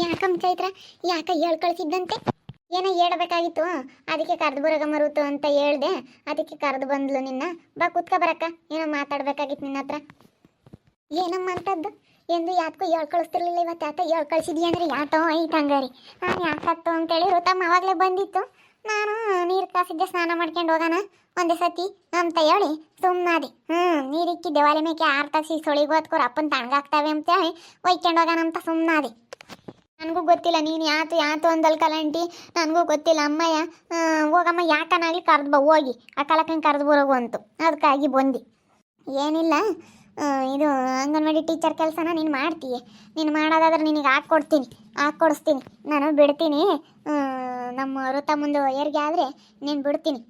ಯಾಕಮ್ಮ ಚೈತ್ರ, ಯಾಕ ಹೇಳ್ ಕಳಿಸಿದ್ದಂತೆ? ಏನೋ ಹೇಳ್ಬೇಕಾಗಿತ್ತು, ಅದಕ್ಕೆ ಕರೆದು ಬರೋಗ ಮರುತು ಅಂತ ಹೇಳ್ದೆ. ಅದಕ್ಕೆ ಕರೆದು ಬಂದ್ಲು ನಿನ್ನ. ಬಾ ಕುತ್ಕ ಬರಕ್ಕ, ಏನೋ ಮಾತಾಡ್ಬೇಕಾಗಿತ್ತು ನಿನ್ನ ಹತ್ರ. ಏನಮ್ಮ ಅಂತದ್ದು ಎಂದು ಯಾಕೋ ಹೇಳ್ ಕಳಿಸ್ತಿರ್ಲಿಲ್ಲ. ಇವತ್ತು ಯಾತ ಹೇಳ್ ಕಳಿಸಿದ್ಯಾ ಅಂದ್ರೆ ಯಾತೋ ಐತೆ ಹಂಗಾರಿ. ನಾನು ಯಾಕತ್ತು ಅಂತೇಳಿ ಋತಮ್ಮ ಅವಾಗಲೇ ಬಂದಿತ್ತು. ನಾನು ನೀರು ಕಾಸಿದ್ದೆ, ಸ್ನಾನ ಮಾಡ್ಕೊಂಡು ಹೋಗೋಣ ಒಂದೇ ಸತಿ ಅಂತ ಹೇಳಿ ಸುಮ್ಮನಾದೆ. ನೀರಿಕ್ಕಿದ್ದೆ ಒಲೆ ಮೇಕೆ ಆರು ತಾಸಿ ಸೊಳಿಗೋದ್ಕೋರು ಅಪ್ಪನ ತಣ್ಣಗಾಗ್ತವೆ ಅಂತೇಳಿ ಒಯ್ಕೊಂಡು ಹೋಗೋಣ ಅಂತ ಸುಮ್ಮನಾದೆ. ನನಗೂ ಗೊತ್ತಿಲ್ಲ ನೀನು ಯಾತು ಅಂದಲ್ ಕಲಂಟಿ, ನನಗೂ ಗೊತ್ತಿಲ್ಲ. ಅಮ್ಮಯ್ಯ ಹೋಗಮ್ಮ ಯಾಕನಾಗಲಿ ಕರೆದು ಬಾ, ಹೋಗಿ ಆ ಕಲಕಂಗೆ ಕರೆದು ಬರೋಗು ಅಂತು. ಅದಕ್ಕಾಗಿ ಬಂದು ಏನಿಲ್ಲ. ಇದು ಅಂಗನವಾಡಿ ಟೀಚರ್ ಕೆಲಸನ ನೀನು ಮಾಡ್ತೀಯ. ನೀನು ಮಾಡೋದಾದ್ರೆ ನಿನಗೆ ಹಾಕ್ಕೊಡಿಸ್ತೀನಿ. ನಾನು ಬಿಡ್ತೀನಿ. ನಮ್ಮ ಋತ ಮುಂದೆ ಏರ್ಗೆ ಆದರೆ ನೀನು ಬಿಡ್ತೀನಿ.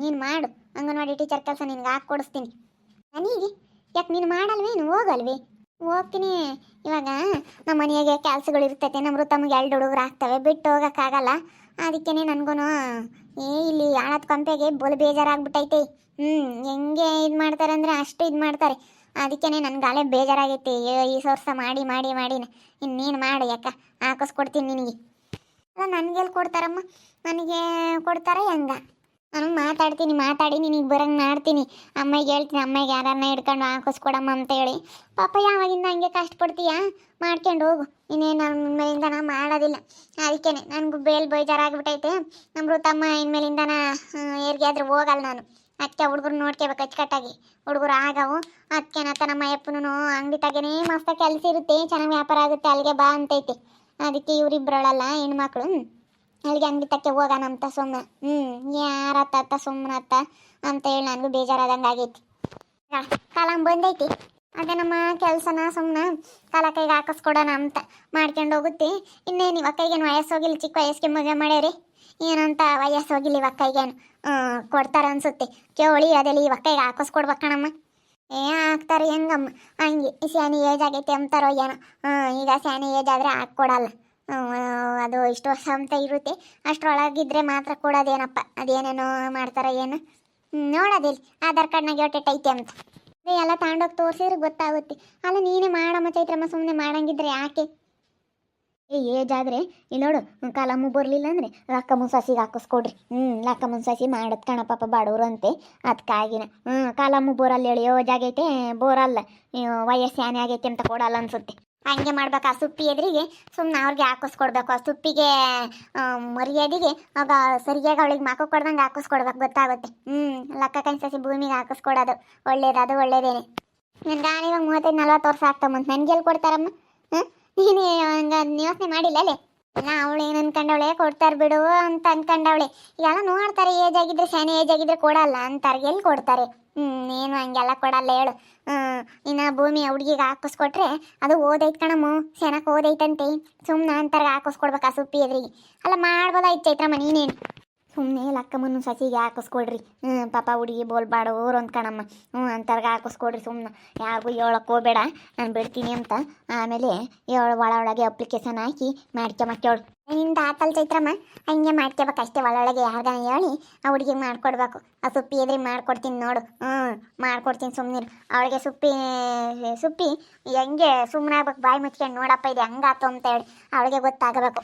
ನೀನು ಮಾಡು ಅಂಗನವಾಡಿ ಟೀಚರ್ ಕೆಲಸ, ನಿನಗೆ ಹಾಕ್ಕೊಡಿಸ್ತೀನಿ. ನನಗೆ ಯಾಕೆ ನೀನು ಮಾಡಲ್ವೇನು? ಹೋಗಲ್ವೇ? ಹೋಗ್ತೀನಿ. ಇವಾಗ ನಮ್ಮ ಮನೆಯಾಗೆ ಕೆಲಸಗಳು ಇರ್ತೈತೆ. ನಮ್ಮ ಋತಮ್ಮಗೆ 2 ಹುಡುಗರು ಆಗ್ತವೆ, ಬಿಟ್ಟು ಹೋಗೋಕ್ಕಾಗಲ್ಲ. ಅದಕ್ಕೇ ನನಗೂ ಇಲ್ಲಿ ಆಳದ ಕೊಂಪೆಗೆ ಬೇಜಾರಾಗ್ಬಿಟ್ಟೈತೆ. ಹೆಂಗೆ ಇದು ಮಾಡ್ತಾರೆ ಅಂದರೆ ಅಷ್ಟು ಇದು ಮಾಡ್ತಾರೆ. ಅದಕ್ಕೇ ನನಗೆ ಅಲ್ಲೇ ಬೇಜಾರಾಗೈತಿ. ಈ ವರ್ಷ ಮಾಡಿ ಇನ್ನೇನು ಮಾಡು ಯಾಕ ಹಾಕಿಸ್ಕೊಡ್ತೀನಿ ನಿನಗೆ. ಅಲ್ಲ ನನಗೆಲ್ಲಿ ಕೊಡ್ತಾರಮ್ಮ? ನನಗೆ ಕೊಡ್ತಾರೆ ಹೆಂಗ? ನಾನು ಮಾತಾಡಿ ನಿನಗೆ ಬರಂಗೆ ಮಾಡ್ತೀನಿ. ಅಮ್ಮಗೆ ಹೇಳ್ತೀನಿ, ಅಮ್ಮಗೆ ಯಾರನ್ನ ಹಿಡ್ಕೊಂಡು ಹಾಕಿಸ್ಕೊಡಮ್ಮ ಅಂತ ಹೇಳಿ. ಪಾಪ ಯಾವಾಗಿಂದ ಹಂಗೆ ಕಷ್ಟಪಡ್ತೀಯಾ? ಮಾಡ್ಕೊಂಡು ಹೋಗು. ಇನ್ನೇನು ನನ್ನ ಮೇಲಿಂದ ನಾ ಮಾಡೋದಿಲ್ಲ. ಅದಕ್ಕೇ ನನಗೂ ಬೇಜಾರಾಗ್ಬಿಟ್ಟೈತೆ. ನಮ್ಮ ಋತಮ್ಮ ಇನ್ಮೇಲಿಂದ ಏರ್ಗೆ ಆದ್ರೆ ಹೋಗಲ್ಲ ನಾನು. ಅದಕ್ಕೆ ಹುಡುಗರು ನೋಡ್ಕೋಬೇಕು ಅಚ್ಚುಕಟ್ಟಾಗಿ. ಹುಡುಗರು ಆಗವು. ಅದಕ್ಕೇನತ್ತ ನಮ್ಮ ಅಪ್ಪನೂ ಅಂಗಡಿ ತಗೇನೇ ಮಸ್ತ ಕೆಲಸ ಇರುತ್ತೆ, ಚೆನ್ನಾಗಿ ವ್ಯಾಪಾರ ಆಗುತ್ತೆ, ಅಲ್ಲಿಗೆ ಬಾ ಅಂತೈತೆ. ಅದಕ್ಕೆ ಇವರಿಬ್ಬರಳಲ್ಲ ಹೆಣ್ಮಕ್ಳು, ಅಲ್ಲಿಗೆ ಅಂಗಡಿ ತಕ್ಕೆ ಹೋಗೋಣ ಅಂತ ಸುಮ್ಮನೆ. ಯಾರತ್ತ ಸುಮ್ಮನತ್ತ ಅಂತ ಹೇಳಿ ನನಗೂ ಬೇಜಾರಾದಂಗೆ ಆಗೈತಿ. ಕಾಲಂ ಬಂದೈತಿ. ಅದೇ ನಮ್ಮ ಕೆಲಸನ ಸುಮ್ಮನೆ ಕಾಲ ಕೈಗೆ ಹಾಕಿಸ್ಕೊಡೋಣ ಅಂತ ಮಾಡ್ಕೊಂಡು ಹೋಗುತ್ತೆ. ಇನ್ನೇನು ಇವಾಗ ಕೈಗೇನು ವಯಸ್ಸು ಹೋಗಿಲ್ಲ, ಚಿಕ್ಕ ವಯಸ್ಸಿಗೆ ಮದುವೆ ಮಾಡ್ಯಾರಿ. ಏನಂತ ವಯಸ್ಸು ಹೋಗಿಲ್ಲ ಇವಾಗ ಕೈಗೇನು ಕೊಡ್ತಾರೆ ಅನ್ಸುತ್ತೆ. ಕೇಳಿ ಅದೆಲ್ಲ ಇವಾಗ ಕೈಗೆ ಹಾಕಿಸ್ಕೊಡ್ಬೇಕಣಮ್ಮ. ಹಾಕ್ತಾರೆ ಹೆಂಗಮ್ಮ? ಹಂಗೆ ಸ್ಯಾನಿ ಏಜ್ ಆಗೈತೆ ಅಂತಾರೋ ಏನೋ. ಈಗ ಸ್ಯಾನಿ ಏಜ್ ಆದರೆ ಹಾಕ್ಕೊಡಲ್ಲ. ಅದು ಇಷ್ಟು ವರ್ಷ ಅಂತ ಇರುತ್ತೆ, ಅಷ್ಟರೊಳಗಿದ್ರೆ ಮಾತ್ರ ಕೊಡೋದೇನಪ್ಪ. ಅದೇನೇನೋ ಮಾಡ್ತಾರೋ ಏನು ನೋಡೋದಿಲ್ಲ. ಆಧಾರ್ ಕಾರ್ಡ್ನಾಗ ಯೋಟೆಟ್ ಐತೆ ಅಂತ ಎಲ್ಲ ತಗೊಂಡೋಗಿ ತೋರಿಸಿದ್ರೆ ಗೊತ್ತಾಗುತ್ತೆ. ಅಲ್ಲ ನೀನೇ ಮಾಡಮ್ಮ ಚೈತ್ರಮ್ಮ, ಸುಮ್ಮನೆ ಮಾಡಂಗಿದ್ರೆ ಯಾಕೆ? ಏಜ್ ಆದರೆ ಇಲ್ಲಿ ನೋಡು, ಕಾಲಮ್ಮು ಬರಲಿಲ್ಲ ಅಂದರೆ ಲಕ್ಕಮ್ಮನ ಸಸಿಗೆ ಹಾಕಿಸ್ಕೊಡ್ರಿ. ಲಕ್ಕಮ್ಮನ ಸಸಿ ಮಾಡೋದು ಕಣಪ್ಪ ಬಡವರು ಅಂತೆ. ಅದಕ್ಕಾಗಿನ ಕಾಲಮ್ಮು ಬೋರಲ್ಲಿ ಹೇಳಿ ಏಜ್ ಆಗೈತೆ, ಬೋರಲ್ಲ ವಯಸ್ಸು ಏನೇ ಆಗೈತೆ ಅಂತ ಕೊಡಲ್ಲ ಅನ್ಸುತ್ತೆ. ಹಂಗೆ ಮಾಡ್ಬೇಕು. ಆ ಸುಪ್ಪಿ ಎದುರಿಗೆ ಸುಮ್ಮನೆ ಅವ್ರಿಗೆ ಹಾಕಿಸ್ಕೊಡ್ಬೇಕು. ಆ ಸುಪ್ಪಿಗೆ ಮರ್ಯಾದೆಗೆ ಆಗ ಸರಿಯಾಗಿ ಅವಳಿಗೆ ಮಕ್ಕ ಕೊಡ್ದಂಗೆ ಹಾಕಿಸ್ಕೊಡ್ಬೇಕು, ಗೊತ್ತಾಗುತ್ತೆ. ಲಕ್ಕ ಕನ್ಸಸಿ ಭೂಮಿಗೆ ಹಾಕಿಸ್ಕೊಡೋದು ಒಳ್ಳೇದು, ಒಳ್ಳೇದೇನೆ. ನನ್ನ ಗಾನ ಇವಾಗ 35-40 ವರ್ಷ ಆಗ್ತಾವಂತ ನನಗೆಲ್ಲಿ ಕೊಡ್ತಾರಮ್ಮ? ನೀನು ಹಂಗೆ ಯೋಚನೆ ಮಾಡಿಲ್ಲ ಅಲ್ಲೇ? ಅವಳು ಏನು ಅನ್ಕೊಂಡವಳೆ, ಕೊಡ್ತಾರೆ ಬಿಡು ಅಂತ ಅನ್ಕೊಂಡವಳೆ. ಈಗೆಲ್ಲ ನೋಡ್ತಾರೆ, ಏಜ್ ಆಗಿದ್ರೆ ಶಾನೆ ಏಜ್ ಆಗಿದ್ರೆ ಕೊಡಲ್ಲ ಅಂತಾರೆ. ಎಲ್ಲಿ ಕೊಡ್ತಾರೆ? ಏನು ಹಂಗೆಲ್ಲ ಕೊಡಲ್ಲ ಹೇಳು. ಇನ್ನು ಭೂಮಿ ಹುಡುಗಿಗೆ ಹಾಕಿಸ್ಕೊಟ್ರೆ ಅದು ಓದೈತೆ ಕಣಮ್ಮ, ಚೆನ್ನಾಗಿ ಓದೈತಂತೆ. ಸುಮ್ಮನೆ ಅಂತಾರೆ ಹಾಕಿಸ್ಕೊಡ್ಬೇಕು ಆ ಸುಪ್ಪಿ ಎದುರಿಗೆ. ಅಲ್ಲ ಮಾಡ್ಬೋದಾಯ್ತು ಚೈತ್ರಮ್ಮ, ನೀನೇನು ಸುಮ್ಮನೆ ಲಕ್ಕಮ್ಮನ ಸಸಿಗೆ ಹಾಕಿಸ್ಕೊಡ್ರಿ. ಪಾಪ ಹುಡುಗಿ ಬೋಲ್ಬಾಡೋರು ಅಂತ ಕಣಮ್ಮ. ಅಂತಾರ್ಗೆ ಹಾಕಿಸ್ಕೊಡ್ರಿ. ಸುಮ್ಮನೆ ಯಾರಿಗೂ ಹೇಳಕ್ಕೆ ಹೋಗಬೇಡ, ನಾನು ಬಿಡ್ತೀನಿ ಅಂತ. ಆಮೇಲೆ ಒಳಗೆ ಅಪ್ಲಿಕೇಶನ್ ಹಾಕಿ ಮಾಡ್ಕೊಳ್ ನಿಂದ ಆತಲ್ ಚೈತ್ರಮ್ಮ. ಹಂಗೆ ಮಾಡ್ಕೋಬೇಕು ಅಷ್ಟೇ. ಒಳಗೆ ಯಾರ್ಗಾನ ಹೇಳಿ ಆ ಹುಡುಗಿಗೆ ಮಾಡ್ಕೊಡ್ಬೇಕು. ಆ ಸುಪ್ಪಿ ಎದ್ರಿಗೆ ಮಾಡ್ಕೊಡ್ತೀನಿ ನೋಡು. ಮಾಡ್ಕೊಡ್ತೀನಿ ಸುಮ್ಮನಿರು. ಅವಳಿಗೆ ಸುಪ್ಪಿ ಹೆಂಗೆ ಸುಮ್ಮನೆ ಆಗ್ಬೇಕು, ಬಾಯಿ ಮುಚ್ಕೊಂಡು ನೋಡಪ್ಪ ಇದು ಹೆಂಗಾತು ಅಂತ ಹೇಳಿ ಅವಳಿಗೆ ಗೊತ್ತಾಗಬೇಕು.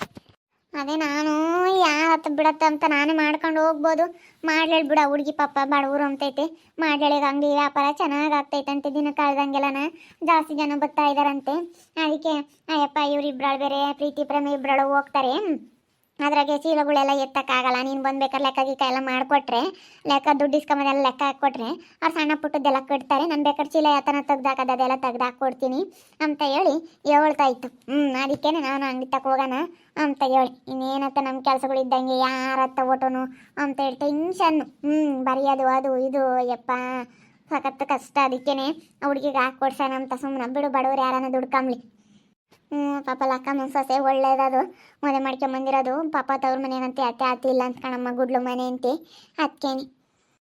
ಅದೇ ನಾನು ಯಾವತ್ತು ಬಿಡತ್ತೆ ಅಂತ ನಾನೇ ಮಾಡ್ಕೊಂಡು ಹೋಗ್ಬೋದು. ಮಾಡ್ಲೇಳಿ ಬಿಡ, ಹುಡುಗಿ ಪಾಪ ಬಡವರು ಅಂತೈತೆ. ಮಾಡ್ಲೇಳಿಗೆ ಅಂಗಡಿ ವ್ಯಾಪಾರ ಚೆನ್ನಾಗಿ ಆಗ್ತೈತಂತೆ. ದಿನ ಕಳೆದಂಗೆಲ್ಲನ ಜಾಸ್ತಿ ಜನ ಬರ್ತಾ ಇದ್ದಾರಂತೆ. ಅದಕ್ಕೆ ಅಯ್ಯಪ್ಪ ಇವರಿಬ್ಬರು ಬೇರೆ ಪ್ರೀತಿ ಪ್ರೇಮ ಇಬ್ಬರಳು ಹೋಗ್ತಾರೆ. ಅದ್ರಾಗೆ ಚೀಲಗಳೆಲ್ಲ ಎತ್ತಕ್ಕಾಗಲ್ಲ. ನೀನು ಬಂದ್ಬೇಕಾದ್ರೆ ಲೆಕ್ಕ ಗಿಕ್ಕ ಎಲ್ಲ ಮಾಡಿಕೊಟ್ರೆ, ಲೆಕ್ಕ ದುಡ್ಡು ಇಸ್ಕೊಂಬದೆಲ್ಲ ಲೆಕ್ಕ ಹಾಕ್ಕೊಟ್ರೆ ಅವ್ರು ಸಣ್ಣ ಪುಟ್ಟದ್ದೆಲ್ಲ ಕಟ್ತಾರೆ. ನಾನು ಬೇಕಾದ್ರೆ ಚೀಲ ಯಾತನ ತೆಗ್ದಾಕದ ಅದೆಲ್ಲ ತೆಗ್ದಾಕ್ಕೊಡ್ತೀನಿ ಅಂತ ಹೇಳಿ ಹೇಳ್ತಾ ಇತ್ತು. ಅದಕ್ಕೆ ನಾನು ಅಂಗಡಿ ತಕ್ಕ ಹೋಗೋಣ ಅಂತ ಹೇಳಿ. ಇನ್ನೇನತ್ತ ನಮ್ಮ ಕೆಲಸಗಳು ಇದ್ದಂಗೆ ಯಾರತ್ತ ಓಟೋನು ಅಂತ ಹೇಳಿ ಟೆನ್ಷನ್ನು. ಬರೆಯೋದು ಅದು ಇದು ಯಪ್ಪ ಸಖತ್ತು ಕಷ್ಟ. ಅದಕ್ಕೇ ಹುಡುಗಿಗೆ ಹಾಕ್ಕೊಡ್ಸೋಣ ಅಂತ ಸುಮ್ಮನೆ. ಬಿಡು, ಬಡವ್ರು ಯಾರನ್ನ ದುಡ್ಕೊಂಬ್ಲಿ. ಪಾಪ ಲಕ್ಕಮ್ಮನ ಸೊಸೆ ಒಳ್ಳೇದದು, ಮದುವೆ ಮಾಡ್ಕೊಂಬಂದಿರೋದು. ಪಾಪ ತವ್ರ ಮನೆಗಂತೆ ಅತ್ತೆ ಇಲ್ಲ ಅಂತ ಕಣಮ್ಮ, ಗುಡ್ಲು ಮನೆ ಅಂತೆ. ಅದಕ್ಕೇನೆ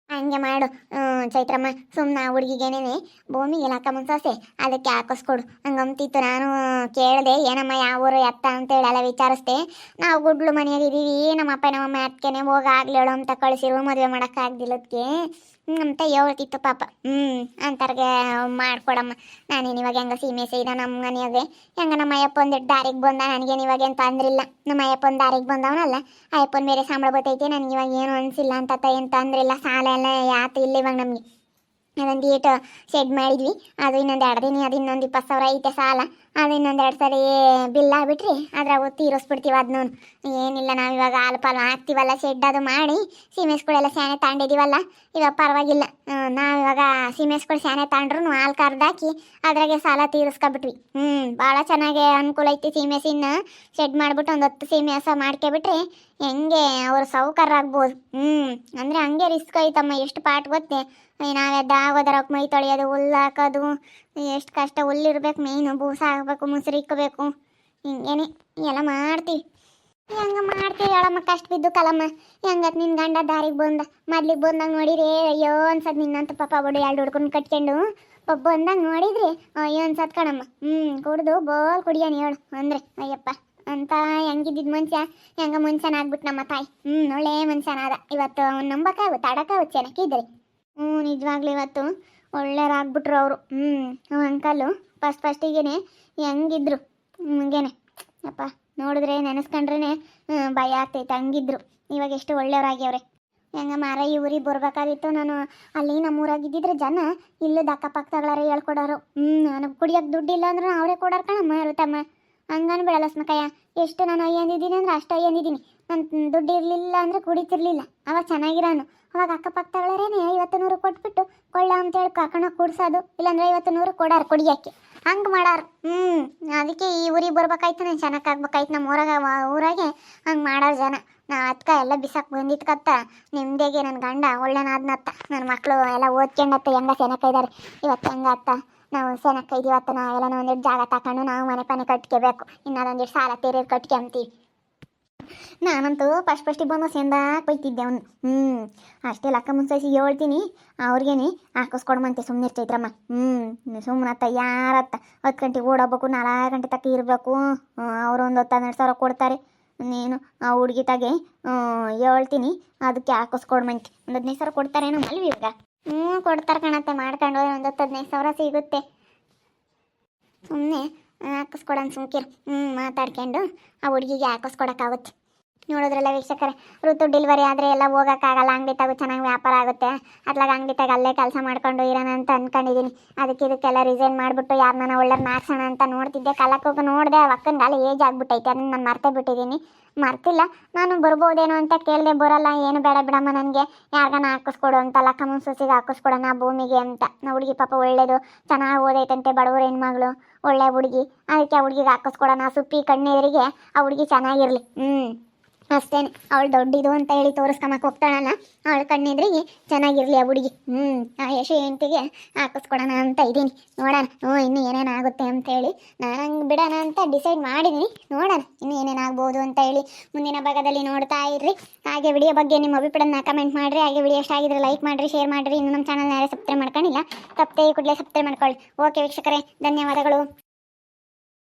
ಹಂಗೆ ಮಾಡು ಚೈತ್ರಮ್ಮ. ಸುಮ್ಮನೆ ಹುಡುಗಿಗೇನೇನೆ ಭೂಮಿಗೆ ಲಕ್ಕಮ್ಮನ ಸೊಸೆ ಅದಕ್ಕೆ ಹಾಕಿಸ್ಕೊಡು ಹಂಗಂತಿತ್ತು. ನಾನು ಕೇಳಿದೆ ಏನಮ್ಮ ಯಾವ ಊರು ಎತ್ತ ಅಂತೇಳಿ ಎಲ್ಲ ವಿಚಾರಿಸ್ದೆ. ನಾವು ಗುಡ್ಲು ಮನೆಯಾಗಿದ್ದೀವಿ, ನಮ್ಮ ಅಪ್ಪ ನಮ್ಮಮ್ಮ ಅದಕ್ಕೇನೆ ಹೋಗಿ ಆಗ್ಲೇಳು ಅಂತ ಕಳಿಸಿರು. ಮದುವೆ ಮಾಡೋಕ್ಕಾಗ್ದಿಲ್ಲದಕ್ಕೆ ಅಂತ ಹೇಳ್ತಿತ್ತು ಪಾಪ. ಅಂತರ್ಗೆ ಮಾಡ್ಕೊಡಮ್ಮ, ನಾನೇನು ಇವಾಗ ಹೆಂಗ ಸೀಮೆ ಸೈದ ನಮ್ಮ ಮನೆಯಾಗೆ ಹೆಂಗ ನಮ್ಮ ಅಯ್ಯಪ್ಪ ಒಂದಿಟ್ಟು ದಾರಿಗೆ ಬಂದ, ನನಗೇನು ಇವಾಗ ಏನು ತೊಂದ್ರಿಲ್ಲ. ನಮ್ಮ ಅಯ್ಯಪ್ಪ ಒಂದು ದಾರಿಗೆ ಬಂದವನಲ್ಲ, ಅಯ್ಯಪ್ಪನ ಬೇರೆ ಸಂಬಳ ಬರ್ತೈತೆ, ನನಗೆ ಇವಾಗ ಏನು ಅನಿಸಿಲ್ಲ ಅಂತ ಏನು ತೊಂದ್ರಿಲ್ಲ. ಸಾಲ ಎಲ್ಲ ಯಾತು ಇಲ್ಲ ಇವಾಗ ನಮಗೆ. ಅದೊಂದು ಏಟು ಶೆಡ್ ಮಾಡಿದ್ವಿ, ಅದು ಇನ್ನೊಂದು 2 ದಿನ, ಅದು ಇನ್ನೊಂದು 20,000 ಐತೆ ಸಾಲ. ಅದು ಇನ್ನೊಂದು 2 ಸರಿ ಬಿಲ್ ಆಗಿಬಿಟ್ರಿ ಅದ್ರಾಗ ತೀರಿಸ್ಬಿಡ್ತೀವಿ ಅದನ್ನೂ. ಏನಿಲ್ಲ, ನಾವು ಇವಾಗ ಹಾಲು ಪಾಲು ಹಾಕ್ತೀವಲ್ಲ, ಶೆಡ್ ಅದು ಮಾಡಿ ಸೀಮೆಸ್ಗಳೆಲ್ಲ ಸ್ಯಾನೆ ತಗೊಂಡಿದ್ದೀವಲ್ಲ, ಇವಾಗ ಪರವಾಗಿಲ್ಲ. ನಾವು ಇವಾಗ ಸೀಮೆಸ್ಗಳು ಸ್ಯಾನೆ ತಗೊಂಡ್ರು ಹಾಲು ಕರ್ದಾಕಿ ಅದ್ರಾಗೆ ಸಾಲ ತೀರಿಸ್ಕೊಬಿಟ್ವಿ. ಭಾಳ ಚೆನ್ನಾಗಿ ಅನುಕೂಲ ಐತಿ. ಸೀಮೆಸಿನ ಶೆಡ್ ಮಾಡಿಬಿಟ್ಟು ಒಂದು 10 ಸೀಮೆ ಹಸ ಮಾಡ್ಕೊಬಿಟ್ರೆ ಹೆಂಗೆ ಅವ್ರು ಸಾಹುಕಾರ ಆಗ್ಬೋದು. ಅಂದರೆ ಹಂಗೆ ರಿಸ್ಕ್ ಐತಮ್ಮ, ಎಷ್ಟು ಪಾಟ್ ಗೊತ್ತೇ. ನಾವೆದ್ದಾಗೋದರಕ್ಕೆ ಮೈ ತೊಳೆಯೋದು, ಹುಲ್ಲು ಹಾಕೋದು, ಎಷ್ಟು ಕಷ್ಟ. ಹುಲ್ಲಿರ್ಬೇಕು ಮೇಯ್ನು, ಬೂಸ ಹಾಕಬೇಕು, ಮುಸ್ರಿ ಇಕ್ಕಬೇಕು, ಹಿಂಗೇನೆ ಎಲ್ಲ ಮಾಡ್ತೀವಿ. ಹೆಂಗ ಮಾಡ್ತೀವಿ ಹೇಳಮ್ಮ, ಕಷ್ಟ ಬಿದ್ದು ಕಲಮ್ಮ. ಹೆಂಗತ್ ನಿನ್ನ ಗಂಡ ದಾರಿಗೆ ಮೊದ್ಲಿಗೆ ಬಂದಾಗ ನೋಡಿರಿ, ಅಯ್ಯೋ ಅನ್ಸದ್ ನಿನ್ನಂತ ಪಾಪ ಬಡು 2 ಹುಡ್ಕೊಂಡು ಕಟ್ಕೊಂಡು ಬಂದಾಗ ನೋಡಿದ್ರಿ ಅಯ್ಯೋ ಅನ್ಸತ್ ಕಣಮ್ಮ. ಕುಡ್ದು ಬೋಲ್ ಕುಡಿಯೋನು ಹೇಳು ಅಂದರೆ ಅಯ್ಯಪ್ಪ ಅಂತ ಹೆಂಗಿದ್ದಿದ್ದು ಮನುಷ್ಯ, ಹೆಂಗ ಮನುಷ್ಯನ ಆಗ್ಬಿಟ್ಟು ನಮ್ಮ ತಾಯಿ. ಒಳ್ಳೆ ಮನುಷ್ಯನಾದ. ಇವತ್ತು ಅವ್ನು ನಂಬಕ್ಕಾಗುತ್ತೆ, ಆಡಕ್ಕಾಗುತ್ತೆ, ಚೆನ್ನಾಗಿದ್ರಿ. ನಿಜವಾಗ್ಲೂ ಇವತ್ತು ಒಳ್ಳೆಯರಾಗ್ಬಿಟ್ರು ಅವರು. ಅಂಕಲು ಫಸ್ಟಿಗೇನೆ ಹೆಂಗಿದ್ರು ಹಂಗೇನೆ ಅಪ್ಪ, ನೋಡಿದ್ರೆ ನೆನೆಸ್ಕೊಂಡ್ರೆ ಭಯ ಆಗ್ತೈತೆ. ಹಂಗಿದ್ರು ಇವಾಗ ಎಷ್ಟು ಒಳ್ಳೆಯವ್ರಾಗ್ಯವ್ರೆ. ಹೆಂಗ ಮಾರ ಈ ಊರಿಗೆ ಬರ್ಬೇಕಾಗಿತ್ತು ನಾನು. ಅಲ್ಲಿ ನಮ್ಮೂರಾಗಿದ್ದಿದ್ರೆ ಜನ ಇಲ್ಲದ ಅಕ್ಕಪಕ್ಕದಾಗ್ಲಾರ ಹೇಳ್ಕೊಡೋರು. ನನಗೆ ಕುಡಿಯೋಕೆ ದುಡ್ಡಿಲ್ಲ ಅಂದ್ರೂ ಅವರೇ ಕೊಡೋರು ಕಣಮ್ಮ ಇರುತ್ತಮ್ಮ. ಹಂಗನ್ ಬಿಡಲ್ಲ ಸ್ಮಕಯ್ಯ, ಎಷ್ಟು ನಾನು ಅಯ್ಯಂದಿದ್ದೀನಿ ಅಂದ್ರೆ ಅಷ್ಟು ಅಯ್ಯಂದಿದ್ದೀನಿ. ನನ್ನ ದುಡ್ಡು ಇರಲಿಲ್ಲ ಅಂದರೆ ಕುಡಿತಿರ್ಲಿಲ್ಲ. ಅವಾಗ ಚೆನ್ನಾಗಿರೋನು. ಅವಾಗ ಅಕ್ಕಪಕ್ಕದಗಳೇನೆ 50-100 ಕೊಟ್ಬಿಟ್ಟು ಕೊಳ್ಳ ಅಂತೇಳಿ ಕರ್ಕೊಂಡೋಗಿ ಕುಡ್ಸೋದು, ಇಲ್ಲಾಂದ್ರೆ 50-100 ಕೊಡಾರು ಕುಡಿಯೋಕ್ಕೆ. ಹಂಗೆ ಮಾಡಾರು. ಅದಕ್ಕೆ ಈ ಊರಿಗೆ ಬರ್ಬೇಕಾಯ್ತು, ನಾನು ಚೆನ್ನಾಗಾಗ್ಬೇಕಾಯ್ತು. ನಮ್ಮ ಊರಾಗೆ ಹಂಗೆ ಮಾಡೋರು ಜನ. ನಾ ಅತ್ಕ ಎಲ್ಲ ಬಿಸಾಕ್ ಬಂದಿತ್ಕತ್ತ ನಿಮ್ದೇಗೆ ನನ್ನ ಗಂಡ ಒಳ್ಳೆನಾದ್ನತ್ತ. ನನ್ನ ಮಕ್ಕಳು ಎಲ್ಲ ಓದ್ಕೊಂಡತ್ತ ಹೆಂಗ ಸೆನಕ ಇದ್ದಾರೆ. ಇವತ್ತು ಹೆಂಗತ್ತ ನಾವು ಸೆನಕ ಇದೀವತ್ತ, ನಾವೆಲ್ಲ ಒಂದಿಟ್ಟು ಜಾಗ ತಗೊಂಡು ನಾವು ಮನೆ ಪನೆ ಕಟ್ಕೋಬೇಕು. ಇನ್ನೊಂದಿಟ್ಟು ಸಾಲ ತೀರಿಯೋದು ಕಟ್ಕೊಂತೀವಿ. ನಾನಂತೂ ಫಸ್ಟಿಗೆ ಬಂದು ಸೆಂದಾಕ್ ಬೈತಿದ್ದೆ ಅವನು. ಅಷ್ಟೇ ಲಕ್ಕ ಮುನ್ಸೈಸಿ ಹೇಳ್ತೀನಿ ಅವ್ರಿಗೇನೆ ಹಾಕಿಸ್ಕೊಡ್ಮಂತೆ. ಸುಮ್ಮನೆ ಇರ್ತೈತ್ರಮ್ಮ. ಸುಮ್ಮನತ್ತ ಯಾರತ್ತ 10 ಗಂಟೆಗೆ ಓಡೋಗ್ಬೇಕು, 4 ಗಂಟೆ ತಕ್ಕ ಇರಬೇಕು. ಅವರು ಒಂದು 10-12 ಕೊಡ್ತಾರೆ. ನೀನು ಆ ಹುಡುಗಿ ತಾಗೆ ಹೇಳ್ತೀನಿ, ಅದಕ್ಕೆ ಹಾಕಿಸ್ಕೊಡ್ಮಂತೆ. ಒಂದು 15,000 ಕೊಡ್ತಾರೇನೋ ಮಲ್ವಿ ಇವಾಗ. ಕೊಡ್ತಾರೆ ಕಣತ್ತೆ, ಮಾಡ್ಕೊಂಡು ಒಂದು 15,000 ಸಿಗುತ್ತೆ. ಸುಮ್ಮನೆ ಹಾಕಿಸ್ಕೊಡೋಣ ಸುಮ್ಕಿರು. ಮಾತಾಡ್ಕೊಂಡು ಆ ಹುಡುಗಿಗೆ ಹಾಕಿಸ್ಕೊಡೋಕ್ಕಾಗುತ್ತೆ. ನೋಡಿದ್ರಲ್ಲ ವೀಕ್ಷಕರೇ, ಋತು ಡೆಲಿವರಿ ಆದರೆ ಎಲ್ಲ ಹೋಗೋಕ್ಕಾಗಲ್ಲ. ಅಂಗಡಿ ತಗೋ ಚೆನ್ನಾಗಿ ವ್ಯಾಪಾರ ಆಗುತ್ತೆ. ಅತ್ಲಾಗ ಅಂಗಡಿ ತಗ ಅಲ್ಲೇ ಕೆಲಸ ಮಾಡ್ಕೊಂಡು ಇರೋಣ ಅಂತ ಅಂದ್ಕೊಂಡಿದ್ದೀನಿ. ಇದಕ್ಕೆಲ್ಲ ರಿಸೈನ್ ಮಾಡಿಬಿಟ್ಟು ಯಾರನ್ನ ಒಳ್ಳೆ ಮಾಡ್ಸೋಣ ಅಂತ ನೋಡ್ತಿದ್ದೆ. ಕಲಕ್ಕೆ ನೋಡಿದೆ, ಅಕ್ಕಂಗೆ ಅಲ್ಲಿ ಏಜ್ ಆಗ್ಬಿಟ್ಟೈತೆ. ಅದನ್ನು ನಾನು ಮರ್ತೇ ಬಿಟ್ಟಿದ್ದೀನಿ. ಮರ್ತಿಲ್ಲ, ನಾನು ಬರ್ಬೋದೇನೋ ಅಂತ ಕೇಳಿದೆ. ಬರೋಲ್ಲ, ಏನು ಬೇಡ ಬಿಡಮ್ಮ, ನನಗೆ ಯಾರಿಗಾನ ಹಾಕಿಸ್ಕೊಡು ಅಂತ ಲಕ್ಕ ಮುನ್ಸೂಸಿಗೆ ಹಾಕಿಸ್ಕೊಡೋಣ ಭೂಮಿಗೆ ಅಂತ. ನಾ ಹುಡುಗಿ ಪಾಪ ಒಳ್ಳೇದು, ಚೆನ್ನಾಗಿ ಓದೈತಂತೆ, ಬಡವ್ರ ಹೆಣ್ಮಗಳು, ಒಳ್ಳೆ ಹುಡುಗಿ. ಅದಕ್ಕೆ ಆ ಹುಡುಗಿಗೆ ಹಾಕಿಸ್ಕೊಡೋಣ. ಸುಪ್ಪಿ ಕಣ್ಣೆದರಿಗೆ ಆ ಹುಡುಗಿ ಚೆನ್ನಾಗಿರಲಿ. ಅಷ್ಟೇನೆ, ಅವಳು ದೊಡ್ಡಿದು ಅಂತ ಹೇಳಿ ತೋರಿಸ್ಕೊಂಬಕ್ಕೆ ಹೋಗ್ತಾಳಲ್ಲ, ಅವಳ ಕಣ್ಣೆದ್ರಿಗೆ ಚೆನ್ನಾಗಿರ್ಲಿ ಆ ಹುಡುಗಿ. ಆ ಯಶು ಹೆಂಡತಿಗೆ ಹಾಕಿಸ್ಕೊಡೋಣ ಅಂತ ಇದ್ದೀನಿ. ನೋಡೋಣ ಇನ್ನೂ ಏನೇನಾಗುತ್ತೆ ಅಂತ ಹೇಳಿ. ನಾನು ಹಂಗೆ ಬಿಡೋಣ ಅಂತ ಡಿಸೈಡ್ ಮಾಡಿದ್ದೀನಿ. ನೋಡೋಣ ಇನ್ನೂ ಏನೇನಾಗ್ಬೋದು ಅಂತ ಹೇಳಿ. ಮುಂದಿನ ಭಾಗದಲ್ಲಿ ನೋಡ್ತಾ ಇರ್ರಿ. ಹಾಗೆ ವಿಡಿಯೋ ಬಗ್ಗೆ ನಿಮ್ಮ ಅಭಿಪ್ರಾಯನ ಕಮೆಂಟ್ ಮಾಡಿರಿ. ಹಾಗೆ ವಿಡಿಯೋ ಇಷ್ಟ ಆಗಿದ್ರೆ ಲೈಕ್ ಮಾಡಿರಿ, ಶೇರ್ ಮಾಡಿರಿ. ಇನ್ನು ನಮ್ಮ ಚಾನಲ್ನ ಯಾರೇ ಸಬ್ಸ್ಕ್ರೈಬ್ ಮಾಡ್ಕೊಂಡಿಲ್ಲ, ತಪ್ಪದೆ ಕೂಡಲೇ ಸಬ್ಸ್ಕ್ರೈಬ್ ಮಾಡ್ಕೊಳ್ಳಿ. ಓಕೆ ವೀಕ್ಷಕರೇ, ಧನ್ಯವಾದಗಳು.